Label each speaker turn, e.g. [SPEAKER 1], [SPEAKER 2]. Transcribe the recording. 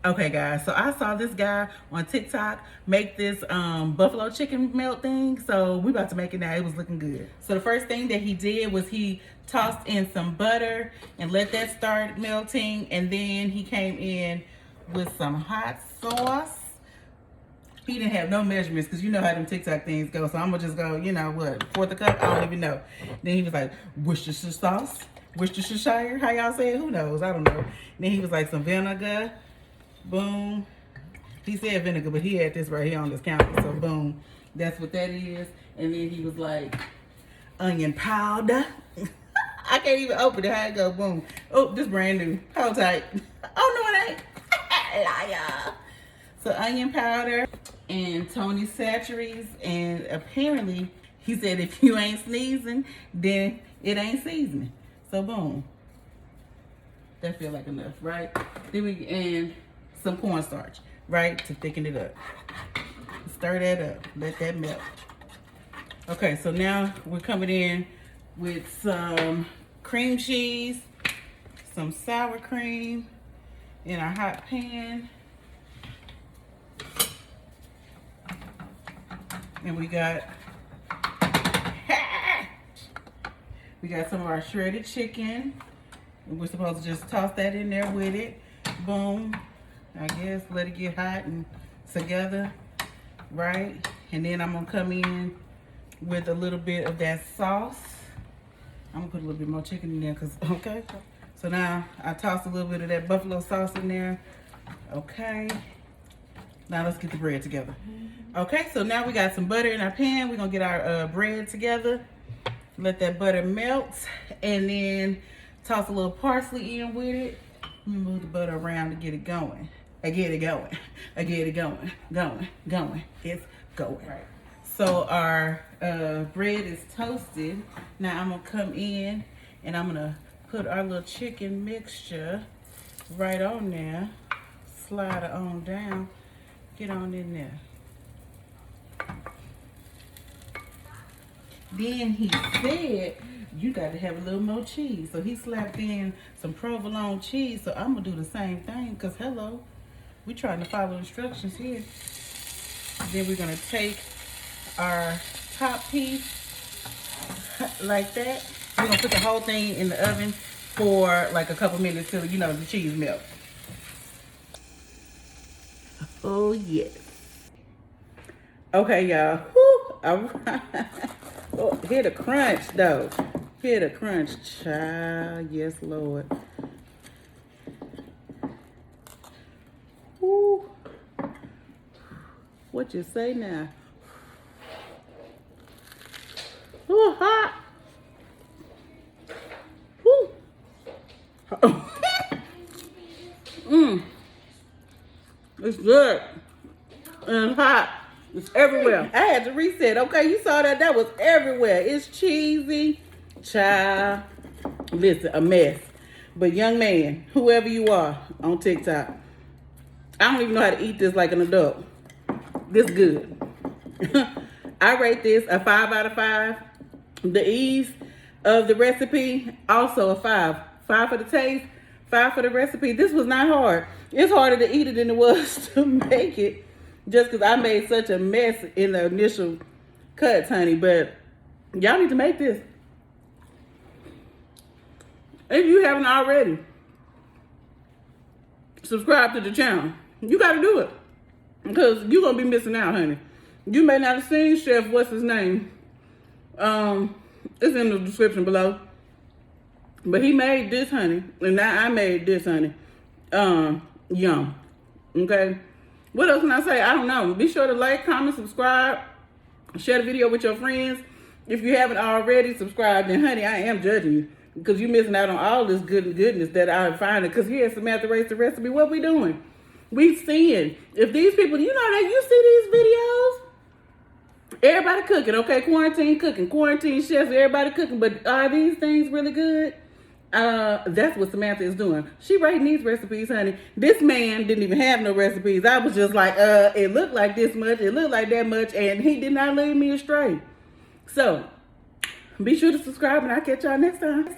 [SPEAKER 1] Okay, guys, so I saw this guy on TikTok make this buffalo chicken melt thing. So we about to make it now. It was looking good. So the first thing that he did was he tossed in some butter and let that start melting. And then he came in with some hot sauce. He didn't have no measurements because you know how them TikTok things go. So I'm going to just go, you know what, fourth a cup? I don't even know. Then he was like, Worcestershire sauce? Worcestershire? How y'all say it? Who knows? I don't know. Then he was like, some vinegar. Boom. He said vinegar, but he had this right here on this counter. So boom, that's what that is. And then he was like, onion powder. I can't even open it. How it go? Boom. Oh, this brand new. Hold tight. Oh no, it ain't. Liar. So onion powder and Tony Chachere's, and apparently he said if you ain't sneezing, then it ain't seasoning. So boom. That feel like enough, right? Then we and some cornstarch, right, to thicken it up. Stir that up, let that melt. Okay, so now we're coming in with some cream cheese, some sour cream in our hot pan. And we got some of our shredded chicken. And we're supposed to just toss that in there with it. Boom. I guess let it get hot and together, right? And then I'm gonna come in with a little bit of that sauce. I'm gonna put a little bit more chicken in there, cause okay. So now I toss a little bit of that buffalo sauce in there. Okay. Now let's get the bread together. Okay, so now we got some butter in our pan. We're gonna get our bread together. Let that butter melt, and then toss a little parsley in with it. Move the butter around to get it going. I get it going. I get it going. Going. It's going. Right. So our bread is toasted. Now I'm gonna come in and I'm gonna put our little chicken mixture right on there. Slide it on down. Get on in there. Then he said, you got to have a little more cheese. So he slapped in some provolone cheese. So I'm going to do the same thing because, hello, we trying to follow instructions here. Then we're going to take our top piece like that. We're going to put the whole thing in the oven for like a couple minutes till, you know, the cheese melts. Oh, yes. Okay, y'all. Whew. All right. Oh, hear the crunch, though. Hear the crunch, child. Yes, Lord. Woo. What you say now? Oh, hot. Woo. It's good. And it's hot. It's everywhere. I had to reset. Okay, you saw that. That was everywhere. It's cheesy. Child. Listen, a mess. But young man, whoever you are on TikTok, I don't even know how to eat this like an adult. This good. I rate this a 5 out of 5. The ease of the recipe, also a 5. 5 for the taste, 5 for the recipe. This was not hard. It's harder to eat it than it was to make it. Just because I made such a mess in the initial cuts, honey. But y'all need to make this. If you haven't already, subscribe to the channel. You got to do it. Because you're going to be missing out, honey. You may not have seen Chef, what's his name? It's in the description below. But he made this, honey. And now I made this, honey. Yum. Okay? What else can I say? I don't know. Be sure to like, comment, subscribe. Share the video with your friends. If you haven't already subscribed, then honey, I am judging you. Because you're missing out on all this goodness that I'm finding. Because here's Samantha Race the Recipe. What we doing? We seeing. If these people, you know that you see these videos? Everybody cooking, okay? Quarantine cooking. Quarantine chefs, everybody cooking. But are these things really good? That's what Samantha is doing. She writing these recipes, honey. This man didn't even have no recipes. I was just like, it looked like this much, it looked like that much, and he did not lead me astray. So, be sure to subscribe, and I'll catch y'all next time.